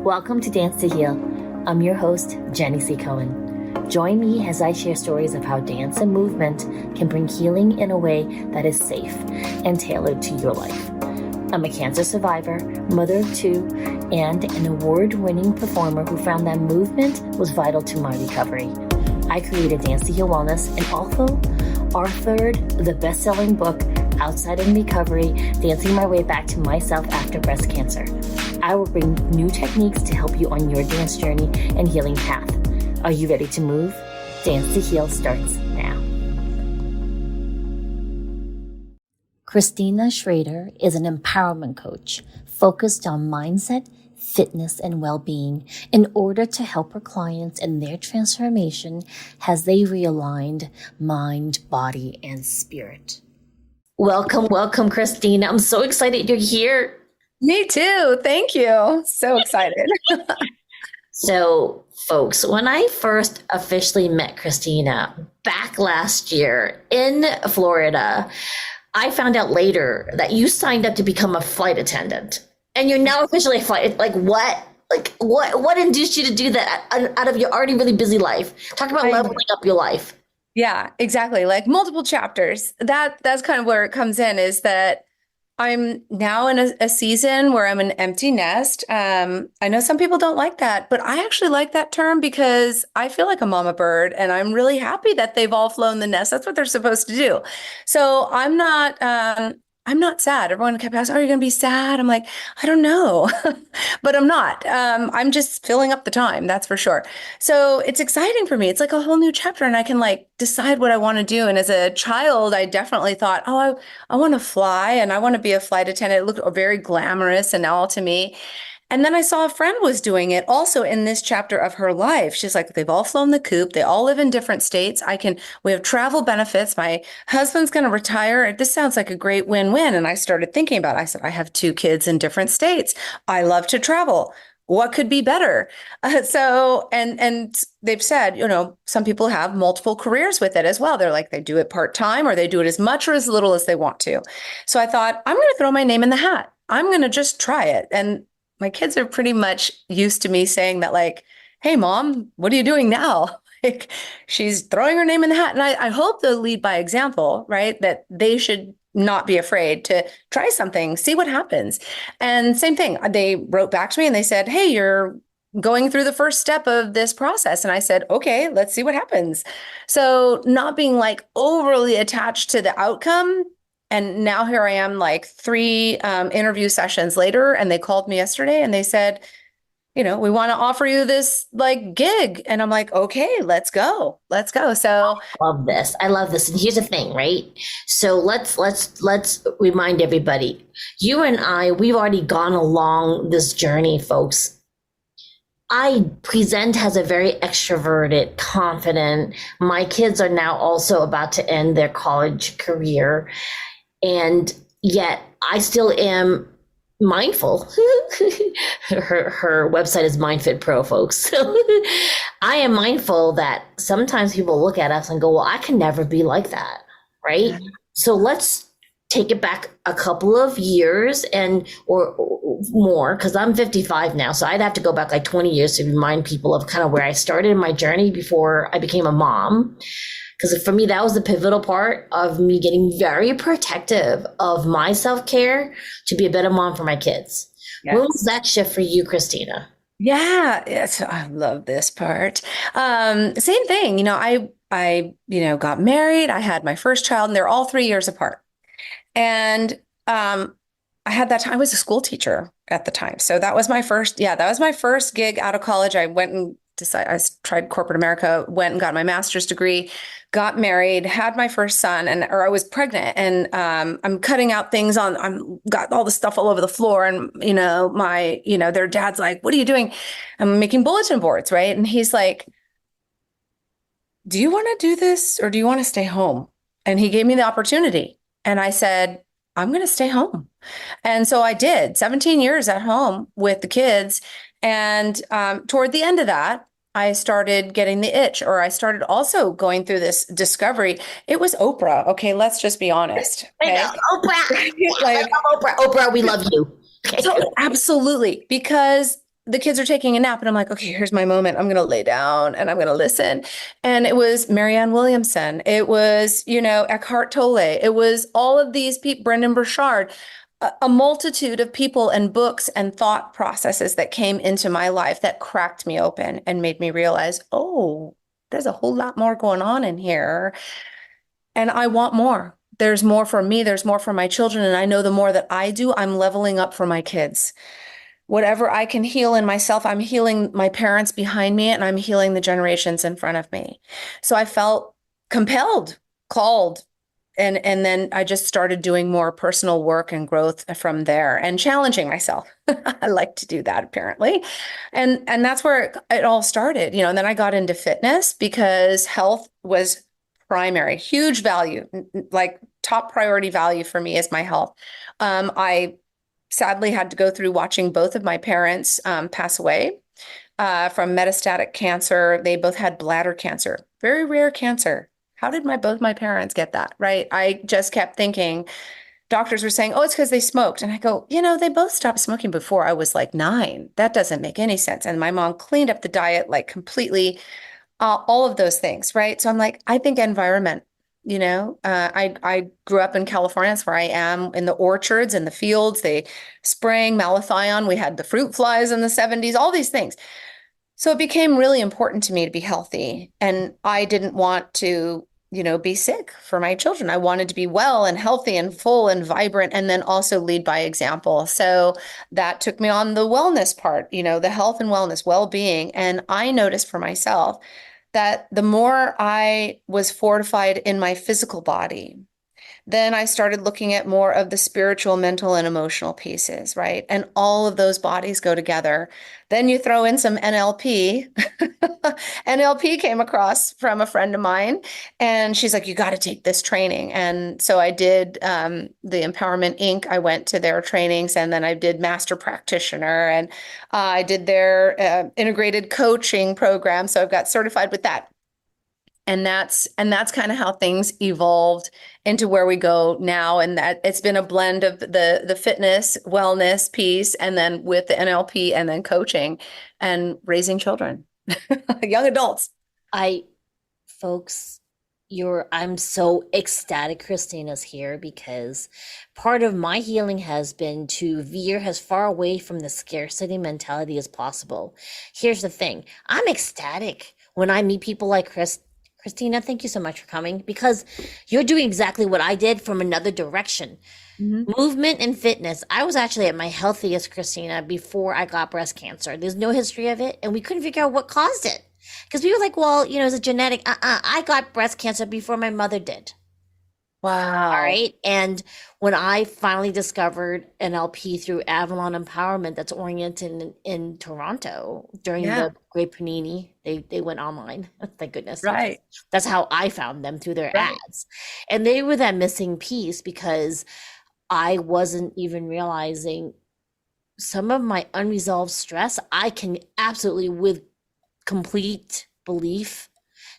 Welcome to Dance to Heal. I'm your host, Jenny C. Cohen. Join me as I share stories of how dance and movement can bring healing in a way that is safe and tailored to your life. I'm a cancer survivor, mother of two, and an award-winning performer who found that movement was vital to my recovery. I created Dance to Heal Wellness and also authored the best-selling book, Outside in Recovery, Dancing My Way Back to Myself After Breast Cancer. I will bring new techniques to help you on your dance journey and healing path. Are you ready to move? Dance to Heal starts now. Kristina Schrader is an empowerment coach focused on mindset, fitness, and well-being in order to help her clients in their transformation as they realigned mind, body, and spirit. Welcome, Kristina. I'm so excited you're here. Me too. Thank you. So excited. So, folks, when I first officially met Kristina back last year in Florida, I found out later that you signed up to become a flight attendant, and you're now officially a flight. Like what? What induced you to do that out of your already really busy life? Talk about leveling up your life. Yeah, exactly. Like multiple chapters. That's kind of where it comes in, is that I'm now in a season where I'm an empty nest. I know some people don't like that, but I actually like that term because I feel like a mama bird, and I'm really happy that they've all flown the nest. That's what they're supposed to do. So I'm not sad. Everyone kept asking, are you going to be sad? I'm like, I don't know, but I'm not. I'm just filling up the time. That's for sure. So it's exciting for me. It's like a whole new chapter, and I can like decide what I want to do. And as a child, I definitely thought, oh, I want to fly and I want to be a flight attendant. It looked very glamorous and all to me. And then I saw a friend was doing it also in this chapter of her life. She's like, they've all flown the coop. They all live in different states. We have travel benefits. My husband's going to retire. This sounds like a great win-win. And I started thinking about it. I said, I have two kids in different states. I love to travel. What could be better? And they've said, some people have multiple careers with it as well. They're like, they do it part-time, or they do it as much or as little as they want to. So I thought, I'm going to throw my name in the hat. I'm going to just try it. And my kids are pretty much used to me saying that, like, hey, Mom, what are you doing now? Like, she's throwing her name in the hat. And I hope they'll lead by example, right? That they should not be afraid to try something, see what happens. And same thing, they wrote back to me and they said, hey, you're going through the first step of this process. And I said, okay, let's see what happens. So not being like overly attached to the outcome. And now here I am, like 3 interview sessions later, and they called me yesterday and they said, we want to offer you this like gig. And I'm like, okay, let's go. So I love this. And here's the thing, right? So let's remind everybody, you and I, we've already gone along this journey, folks. I present as a very extroverted, confident. My kids are now also about to end their college career. And yet I still am mindful. Her website is MindFit Pro, folks. So I am mindful that sometimes people look at us and go, well, I can never be like that, right? So let's take it back a couple of years or more, because I'm 55 now. So I'd have to go back like 20 years to remind people of kind of where I started in my journey before I became a mom. Because for me, that was the pivotal part of me getting very protective of my self-care to be a better mom for my kids. Yes. When was that shift for you, Kristina? Yeah, yes, I love this part. Same thing, I got married. I had my first child, and they're all 3 years apart. And I had that time. I was a school teacher at the time, so that was my first gig out of college. I went and I tried corporate America, went and got my master's degree, got married, had my first son, or I was pregnant, and I'm cutting out things I'm got all the stuff all over the floor, and their dad's like, what are you doing? I'm making bulletin boards, right? And he's like, do you want to do this or do you want to stay home? And he gave me the opportunity, and I said, I'm going to stay home. And so I did 17 years at home with the kids. And toward the end of that, I started getting the itch, or I started also going through this discovery. It was Oprah. Okay, let's just be honest. Okay? Oprah. Oprah, we love you. So absolutely, because the kids are taking a nap and I'm like, okay, here's my moment. I'm going to lay down and I'm going to listen. And it was Marianne Williamson. It was, Eckhart Tolle. It was all of these people, Brendan Burchard, a multitude of people and books and thought processes that came into my life that cracked me open and made me realize, oh, there's a whole lot more going on in here. And I want more. There's more for me. There's more for my children. And I know the more that I do, I'm leveling up for my kids. Whatever I can heal in myself, I'm healing my parents behind me and I'm healing the generations in front of me. So I felt compelled, called, and then I just started doing more personal work and growth from there and challenging myself. I like to do that apparently. And that's where it all started, and then I got into fitness because health was primary, huge value, like top priority value for me is my health. I sadly had to go through watching both of my parents pass away from metastatic cancer. They both had bladder cancer, very rare cancer. How did both my parents get that? Right? I just kept thinking, doctors were saying, oh, it's because they smoked. And I go, they both stopped smoking before I was like 9. That doesn't make any sense. And my mom cleaned up the diet like completely, all of those things. Right. So I'm like, I think environment. I grew up in California. That's where I am, in the orchards and the fields. They spraying malathion. We had the fruit flies in the 70s, all these things. So it became really important to me to be healthy. And I didn't want to, be sick for my children. I wanted to be well and healthy and full and vibrant, and then also lead by example. So that took me on the wellness part, the health and wellness, well-being. And I noticed for myself that the more I was fortified in my physical body, then I started looking at more of the spiritual, mental, and emotional pieces, right? And all of those bodies go together. Then you throw in some NLP. NLP came across from a friend of mine, and she's like, you got to take this training. And so I did the Empowerment Inc. I went to their trainings, and then I did Master Practitioner, and I did their integrated coaching program. So I've got certified with that. And that's kind of how things evolved into where we go now. And that it's been a blend of the fitness, wellness piece, and then with the NLP and then coaching and raising children, young adults. Folks, I'm so ecstatic Christina's here, because part of my healing has been to veer as far away from the scarcity mentality as possible. Here's the thing. I'm ecstatic when I meet people like Christina, thank you so much for coming, because you're doing exactly what I did from another direction. Mm-hmm. Movement and fitness. I was actually at my healthiest, Christina, before I got breast cancer. There's no history of it, and we couldn't figure out what caused it. Because we were like, well, it's a genetic. I got breast cancer before my mother did. Wow. All right. And when I finally discovered NLP through Avalon Empowerment, that's oriented in Toronto during the Great Panini, they went online. Thank goodness. Right. That's how I found them, through their ads. And they were that missing piece, because I wasn't even realizing some of my unresolved stress. I can absolutely, with complete belief,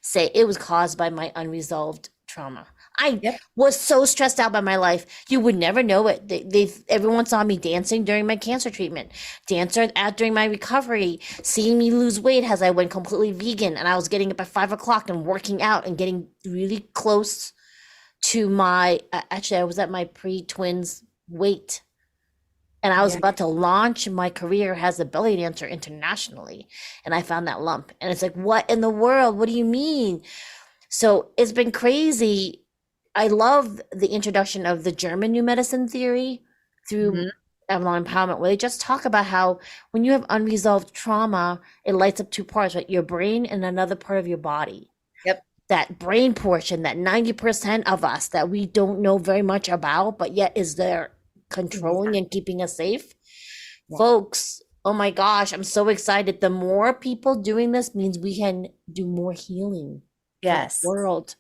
say it was caused by my unresolved trauma. I was so stressed out by my life. You would never know it. Everyone saw me dancing during my cancer treatment, during my recovery, seeing me lose weight as I went completely vegan, and I was getting up at 5 o'clock and working out and getting really close to my, actually I was at my pre-twins weight, and I was about to launch my career as a belly dancer internationally, and I found that lump, and it's like, what in the world? What do you mean? So it's been crazy. I love the introduction of the German new medicine theory through Avalon Empowerment, where they just talk about how when you have unresolved trauma, it lights up 2 parts, right? Your brain and another part of your body. Yep. That brain portion, that 90% of us that we don't know very much about, but yet is there controlling and keeping us safe. Yeah. Folks, oh my gosh, I'm so excited. The more people doing this means we can do more healing. Yes. For the world.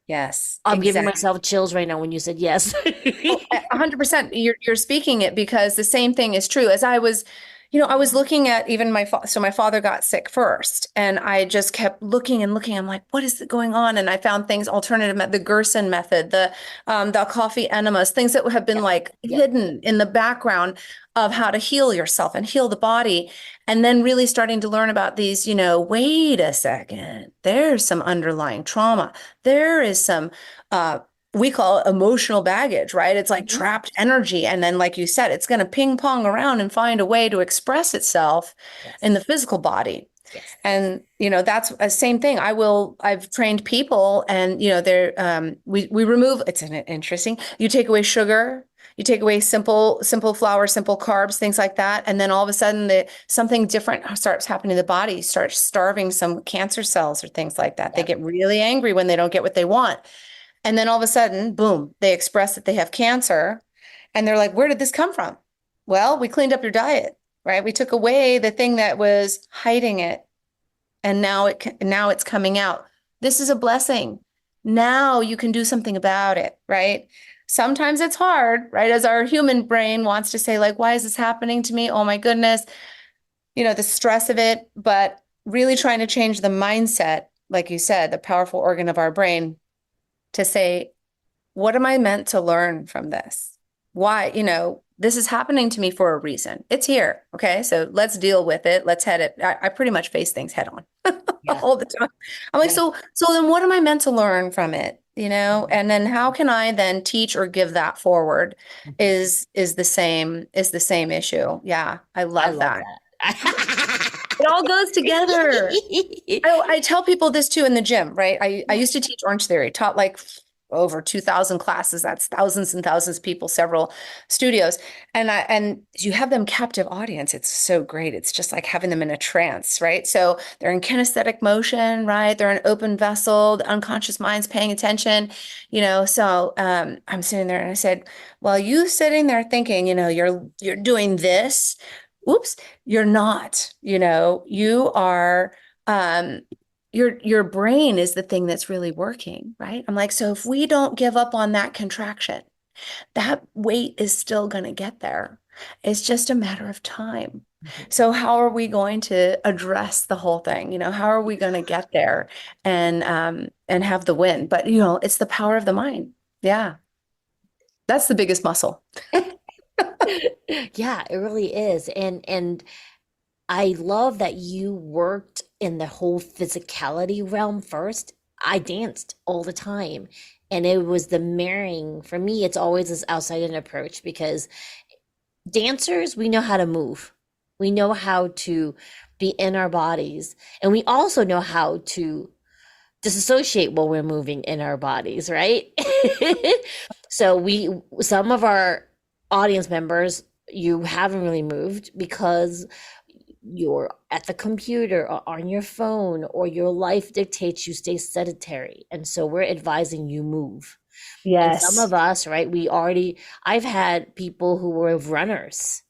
Yes. I'm giving myself chills right now when you said yes. 100%. You're speaking it, because the same thing is true. As I was, I was looking at even so my father got sick first, and I just kept looking and looking. I'm like, what is going on? And I found things, the Gerson method, the coffee enemas, things that have been Yep. like Yep. hidden in the background of how to heal yourself and heal the body. And then really starting to learn about these, wait a second, there's some underlying trauma. There is some, we call it emotional baggage, right? It's like Mhm. trapped energy. And then, like you said, it's going to ping pong around and find a way to express itself in the Yes. physical body. Yes. And, that's a same thing. I've trained people and, we remove, it's an interesting, you take away sugar, you take away simple flour, simple carbs, things like that. And then all of a sudden something different starts happening to the body, starts starving some cancer cells or things like that. They Yep. get really angry when they don't get what they want. And then all of a sudden, boom, they express that they have cancer. And they're like, where did this come from? Well, we cleaned up your diet, right? We took away the thing that was hiding it. And now it's coming out. This is a blessing. Now you can do something about it, right? Sometimes it's hard, right? As our human brain wants to say, like, why is this happening to me? Oh my goodness, the stress of it, but really trying to change the mindset, like you said, the powerful organ of our brain to say, what am I meant to learn from this? Why, this is happening to me for a reason. It's here. Okay. So let's deal with it. Let's head it. I pretty much face things head on Yeah. all the time. I'm like, Yeah. so then what am I meant to learn from it? And then how can I then teach or give that forward Mhm. is the same issue. Yeah. I I love love that. that. It all goes together. I tell people this too in the gym, right? I used to teach Orange Theory, taught like over 2,000 classes. That's thousands and thousands of people, several studios. And you have them captive audience. It's so great. It's just like having them in a trance, right? So they're in kinesthetic motion, right? They're an open vessel, the unconscious mind's paying attention, So I'm sitting there and I said, well, you sitting there thinking, you're doing this. Oops, you're not, you are um your brain is the thing that's really working, right? I'm like, so if we don't give up on that contraction, that weight is still going to get there. It's just a matter of time. So how are we going to address the whole thing? How are we going to get there and have the win? But it's the power of the mind. Yeah. That's the biggest muscle. Yeah, it really is. And I love that you worked in the whole physicality realm first. I danced all the time. And it was the marrying. For me, it's always this outside in approach because dancers, we know how to move. We know how to be in our bodies. And we also know how to disassociate while we're moving in our bodies, right? So some of our audience members, you haven't really moved because you're at the computer or on your phone or your life dictates you stay sedentary. And so we're advising you move. And some Yes. of us, right, I've had people who were runners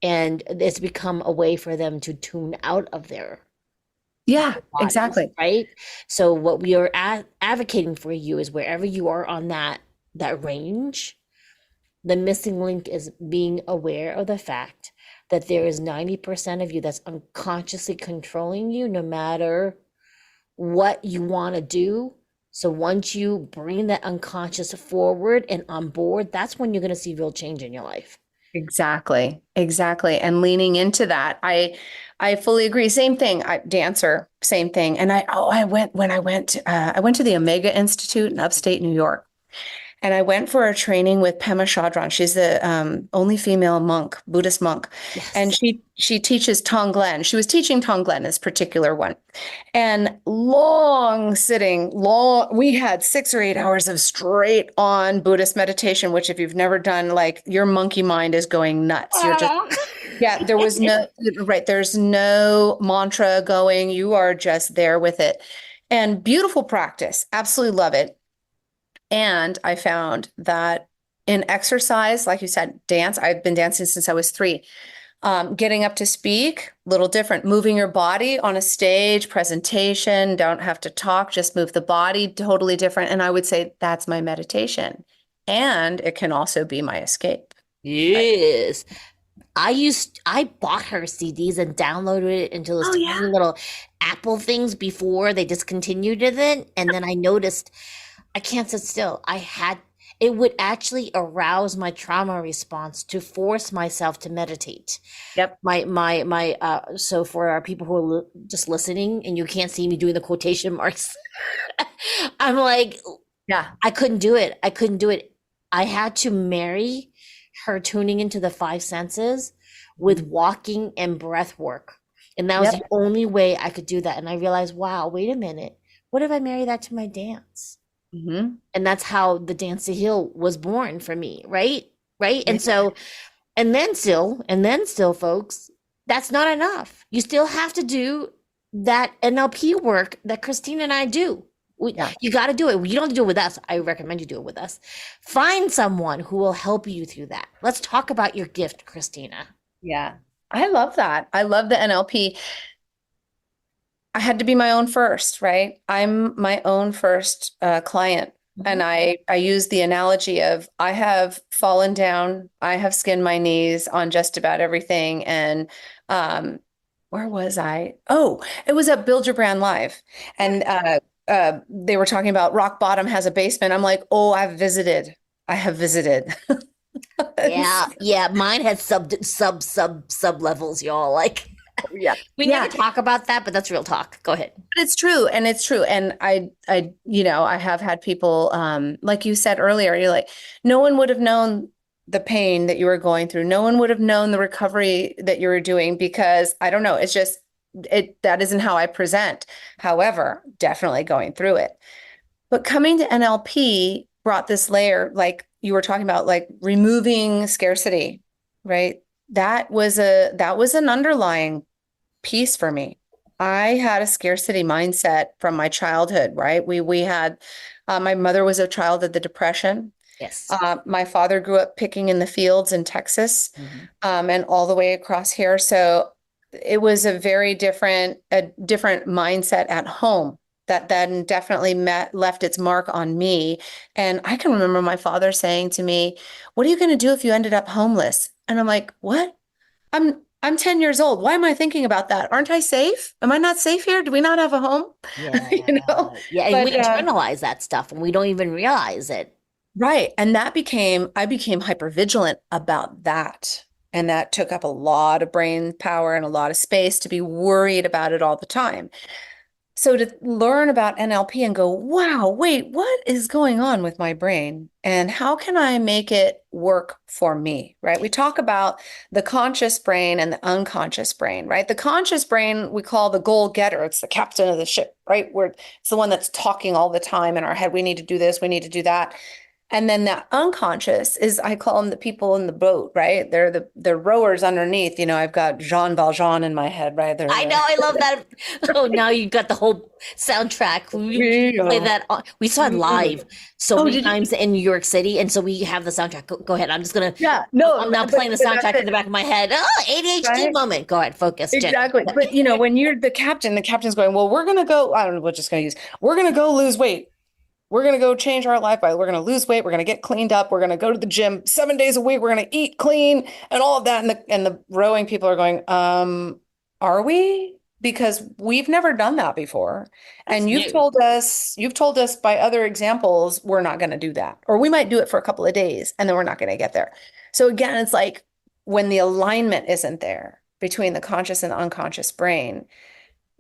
and it's become a way for them to tune out of their Yeah, bodies, exactly. right? So what we are advocating for you is wherever you are on that range, the missing link is being aware of the fact that there is 90% of you that's unconsciously controlling you no matter what you want to do. So once you bring that unconscious forward and on board, that's when you're going to see real change in your life. Exactly. Exactly. And leaning into that. I fully agree. Same thing. Dancer, same thing. And I went to the Omega Institute in upstate New York. And I went for a training with Pema Chodron. She's the only female monk, Buddhist monk, and Yes. she teaches Tonglen. She was teaching Tonglen, this particular one, and long sitting, long. We had 6 or 8 hours of straight on Buddhist meditation. Which, if you've never done, like your monkey mind is going nuts. You're just yeah. There was no right. There's no mantra going. You are just there with it, and beautiful practice. Absolutely love it. And I found that in exercise, like you said, dance, I've been dancing since I was 3. Getting up to speak, little different. Moving your body on a stage, presentation, don't have to talk, just move the body, totally different. And I would say that's my meditation. And it can also be my escape. Right. Yes. I bought her CDs and downloaded it into those Oh tiny yeah. little Apple things before they discontinued it. And then I noticed I can't sit still. It would actually arouse my trauma response to force myself to meditate. Yep. So for our people who are just listening and you can't see me doing the quotation marks, I'm like, Yeah. I couldn't do it. I couldn't do it. I had to marry her tuning into the five senses with walking and breath work. And that was Yep. the only way I could do that. And I realized, wow, wait a minute. What if I marry that to my dance? Hmm. And that's how the Dance to Heal was born for me, right? Right. Yeah. And then still, folks, that's not enough. You still have to do that NLP work that Christina and I do. Yeah. You got to do it. You don't have to do it with us. I recommend you do it with us. Find someone who will help you through that. Let's talk about your gift, Christina. Yeah. I love that. I love the NLP. I had to be my own first, right? I'm my own first client. Mhm. And I use the analogy of I have fallen down, I have skinned my knees on just about everything. And where was I? Oh, it was at Build Your Brand Live. And they were talking about rock bottom has a basement. I'm like, oh, I've visited. I have visited. Yeah, yeah. Mine had sub levels, y'all. Like Yeah. we never Yeah. talk about that, but that's real talk. Go ahead. It's true. And it's true. And I have had people, like you said earlier, you're like, no one would have known the pain that you were going through. No one would have known the recovery that you were doing because I don't know. It's just, that isn't how I present. However, definitely going through it. But coming to NLP brought this layer, like you were talking about, like removing scarcity, right? That was an underlying piece for me. I had a scarcity mindset from my childhood, right? We had my mother was a child of the Depression. Yes. My father grew up picking in the fields in Texas, Mhm. and all the way across here. So it was a different mindset at home that then definitely left its mark on me. And I can remember my father saying to me, "What are you going to do if you ended up homeless?" And I'm like, "What? I'm 10 years old. Why am I thinking about that? Aren't I safe? Am I not safe here? Do we not have a home?" Yeah. You know? Yeah. And we But internalize that stuff and we don't even realize it. right. And I became hyper vigilant about that. And that took up a lot of brain power and a lot of space to be worried about it all the time. So to learn about NLP and go, wow, wait, what is going on with my brain? And how can I make it work for me? Right? We talk about the conscious brain and the unconscious brain, right? The conscious brain we call the goal getter. It's the captain of the ship, right? Where it's the one that's talking all the time in our head. We need to do this, we need to do that. And then that unconscious is, I call them the people in the boat, right? They're rowers underneath. I've got Jean Valjean in my head, right? They're I know, I love that. Oh, now you got the whole soundtrack. We play the that. We saw it live so Oh, many did you? times in New York City, and so we have the soundtrack. Go ahead. Yeah, no, I'm now but playing the that's soundtrack in the it, back of my head. Oh, ADHD right? moment. Go ahead, focus, Jen. Exactly. But when you're the captain's going, well, we're gonna go, I don't know, we're just gonna use, we're gonna go lose weight. We're gonna go change our life by, we're gonna lose weight, we're gonna get cleaned up, we're gonna go to the gym 7 days a week, we're gonna eat clean and all of that. And the rowing people are going, are we? Because we've never done that before. That's And new. you've told us by other examples, we're not gonna do that. Or we might do it for a couple of days and then we're not gonna get there. So again, it's like when the alignment isn't there between the conscious and the unconscious brain,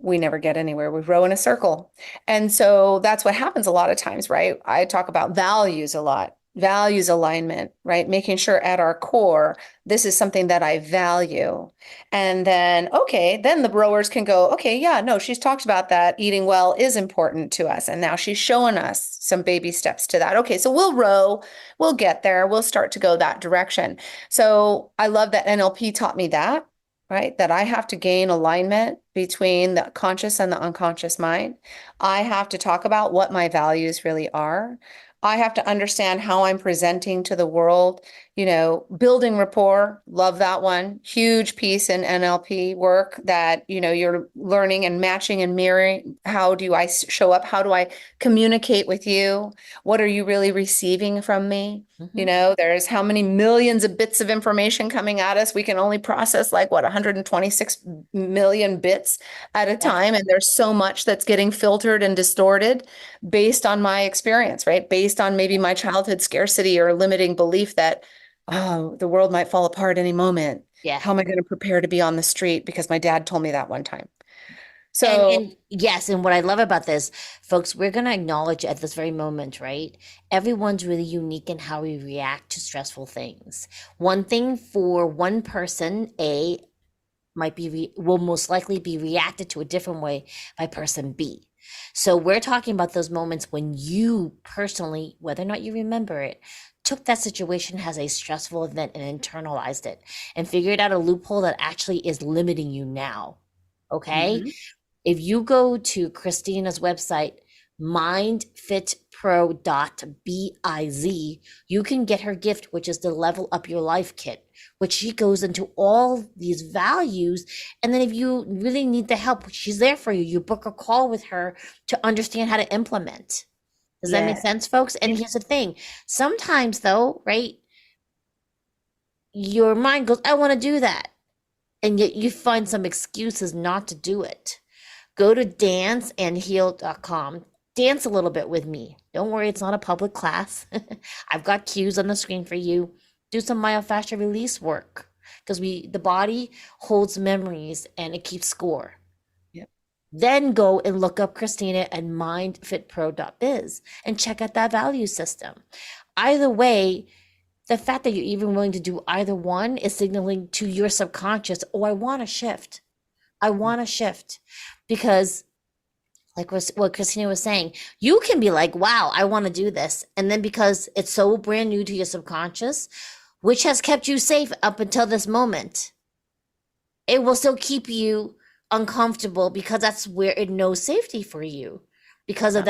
we never get anywhere. We row in a circle. And so that's what happens a lot of times, right? I talk about values a lot, values alignment, right? Making sure at our core, this is something that I value. And then, okay, then the rowers can go, okay, yeah, no, she's talked about that. Eating well is important to us. And now she's showing us some baby steps to that. Okay, so we'll row, we'll get there, we'll start to go that direction. So I love that NLP taught me that, right? That I have to gain alignment between the conscious and the unconscious mind. I have to talk about what my values really are. I have to understand how I'm presenting to the world, building rapport, love that one. Huge piece in NLP work that, you're learning and matching and mirroring. How do I show up? How do I communicate with you? What are you really receiving from me? There's how many millions of bits of information coming at us. We can only process like 126 million bits at a Yeah. time. And there's so much that's getting filtered and distorted based on my experience, right? Based on maybe my childhood scarcity or limiting belief that, oh, the world might fall apart any moment. Yeah. How am I going to prepare to be on the street? Because my dad told me that one time. And So, and yes, and what I love about this, folks, we're gonna acknowledge at this very moment, right? Everyone's really unique in how we react to stressful things. One thing for one person, A, will most likely be reacted to a different way by person B. So we're talking about those moments when you personally, whether or not you remember it, took that situation as a stressful event and internalized it and figured out a loophole that actually is limiting you now. Okay? mhm. If you go to Christina's website, mindfitpro.biz, you can get her gift, which is the Level Up Your Life kit, which she goes into all these values. And then if you really need the help, she's there for you. You book a call with her to understand how to implement. Does that make Yeah. sense, folks? And here's the thing. Sometimes though, right? Your mind goes, I want to do that. And yet you find some excuses not to do it. Go to danceandheal.com. Dance a little bit with me. Don't worry, it's not a public class. I've got cues on the screen for you. Do some myofascial release work because the body holds memories and it keeps score. Yep. Then go and look up Christina at mindfitpro.biz and check out that value system. Either way, the fact that you're even willing to do either one is signaling to your subconscious, oh, I want to shift. I want to shift. Because like what Christina was saying, you can be like, wow, I want to do this. And then because it's so brand new to your subconscious, which has kept you safe up until this moment, it will still keep you uncomfortable because that's where it knows safety for you. Because of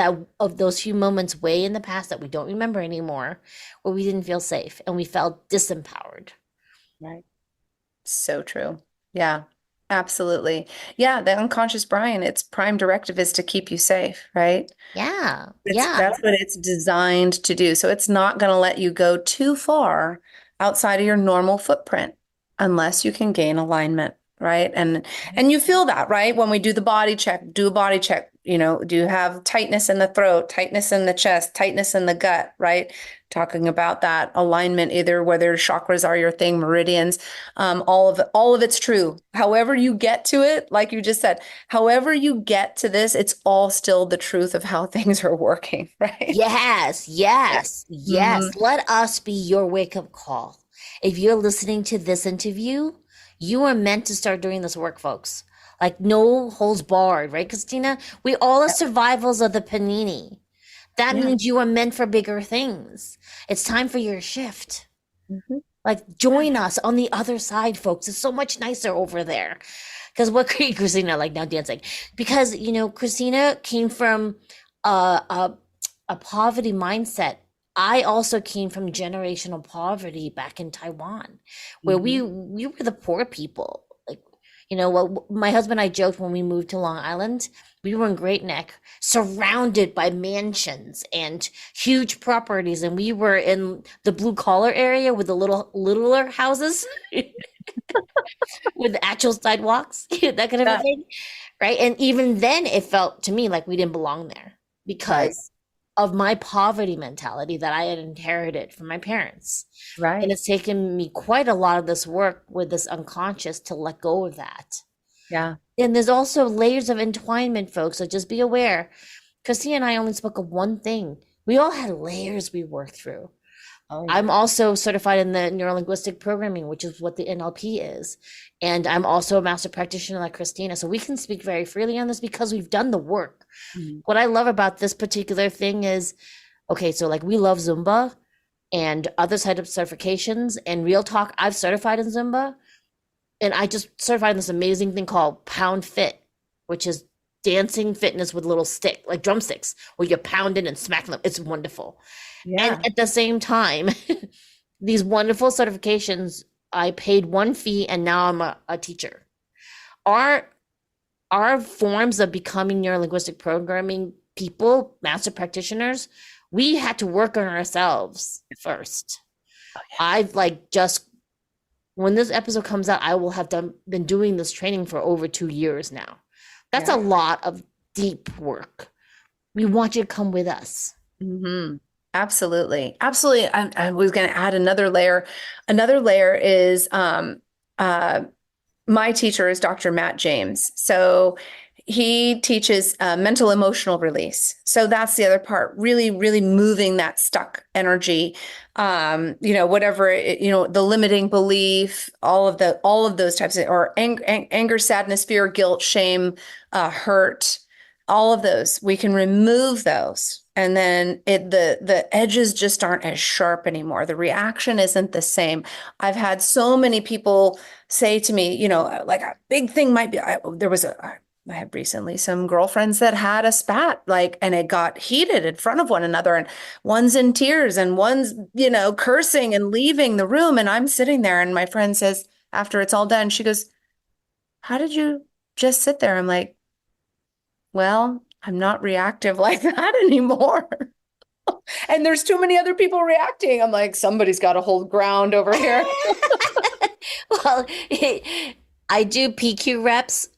those few moments way in the past that we don't remember anymore, where we didn't feel safe and we felt disempowered. Right. So true. Yeah, absolutely. Yeah, the unconscious Brian, its prime directive is to keep you safe, right? Yeah. It's Yeah. That's what it's designed to do. So it's not going to let you go too far outside of your normal footprint unless you can gain alignment, right? And you feel that, right? When we do the body check, do a body check, do you have tightness in the throat, tightness in the chest, tightness in the gut, right? Talking about that alignment, either whether chakras are your thing, meridians, all of it's true. However you get to it, like you just said, however you get to this, it's all still the truth of how things are working, right? Yes, yes, yes. Mhm. Let us be your wake-up call. If you're listening to this interview, you are meant to start doing this work, folks. Like no holds barred, right, Christina? We all are survivals of the panini. That Yeah. means you are meant for bigger things. It's time for your shift. Mhm. Like join us on the other side, folks. It's so much nicer over there. Because what Christina like now dancing? Because Christina came from a poverty mindset. I also came from generational poverty back in Taiwan, where we Mhm. we were the poor people. Like, what my husband and I joked when we moved to Long Island, we were in Great Neck, surrounded by mansions and huge properties, and we were in the blue collar area with the littler houses with the actual sidewalks, that kind of a Yeah. thing, right? And even then, it felt to me like we didn't belong there Right. because of my poverty mentality that I had inherited from my parents. And Right. it's taken me quite a lot of this work with this unconscious to let go of that. Yeah. And there's also layers of entwinement, folks. So just be aware. Christy and I only spoke of one thing. We all had layers we worked through. Oh, yeah. I'm also certified in the neurolinguistic programming, which is what the NLP is. And I'm also a master practitioner like Christina. So we can speak very freely on this because we've done the work. Mhm. What I love about this particular thing is, okay, so like we love Zumba and other type of certifications and real talk. I've certified in Zumba and I just certified in this amazing thing called Pound Fit, which is dancing fitness with little stick, like drumsticks, where you're pounding and smacking them. It's wonderful. And Yeah. at the same time, these wonderful certifications. I paid one fee and now I'm a teacher. Our forms of becoming neurolinguistic programming people, master practitioners, we had to work on ourselves first. Oh, yeah. I've like just, when this episode comes out, I will have been doing this training for over 2 years now. That's a lot of deep work. We want you to come with us. Mm-hmm. Absolutely. Absolutely. I was going to add another layer. Another layer is my teacher is Dr. Matt James. So he teaches mental emotional release. So that's the other part, really, really moving that stuck energy, whatever, the limiting belief, all of those types of, or anger, sadness, fear, guilt, shame, hurt, all of those, we can remove those. And then the edges just aren't as sharp anymore. The reaction isn't the same. I've had so many people say to me, like a big thing might be, I had recently some girlfriends that had a spat, and it got heated in front of one another, and one's in tears and one's, cursing and leaving the room. And I'm sitting there, and my friend says, after it's all done, she goes, "How did you just sit there?" I'm like, "Well, I'm not reactive like that anymore." And there's too many other people reacting. I'm like, somebody's got to hold ground over here. Well, I do PQ reps,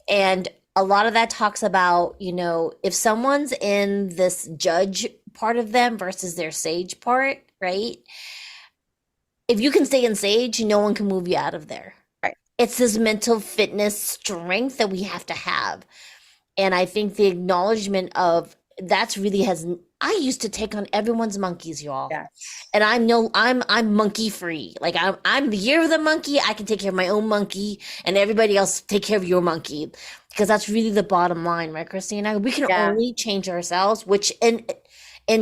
and a lot of that talks about, if someone's in this judge part of them versus their sage part, right? If you can stay in sage, no one can move you out of there. Right. It's this mental fitness strength that we have to have. And I think the acknowledgement of that's really I used to take on everyone's monkeys, y'all. Yeah. And I'm monkey free. Like I'm the year of the monkey. I can take care of my own monkey, and everybody else take care of your monkey, because that's really the bottom line, right, Christina? We can only change ourselves, which in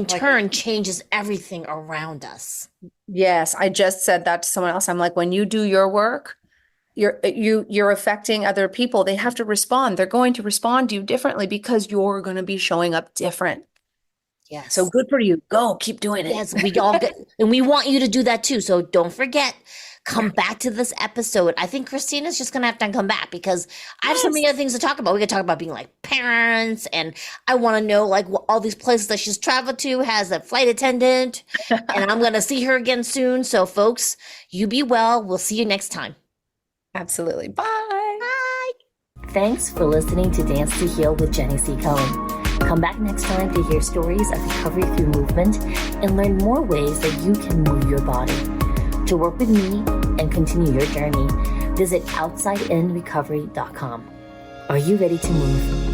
turn changes everything around us. Yes. I just said that to someone else. I'm like, when you do your work, you're affecting other people. They have to respond. They're going to respond to you differently because you're going to be showing up different. Yes. So good for you. Go, keep doing it. Yes, we all get, and we want you to do that too. So don't forget, come back to this episode. I think Christina's just going to have to come back, because I have so many other things to talk about. We could talk about being like parents, and I want to know like all these places that she's traveled to, has a flight attendant, and I'm going to see her again soon. So folks, you be well. We'll see you next time. Absolutely. Bye. Bye. Thanks for listening to Dance to Heal with Jenny C. Cohen. Come back next time to hear stories of recovery through movement and learn more ways that you can move your body. To work with me and continue your journey, visit outsideinrecovery.com. Are you ready to move?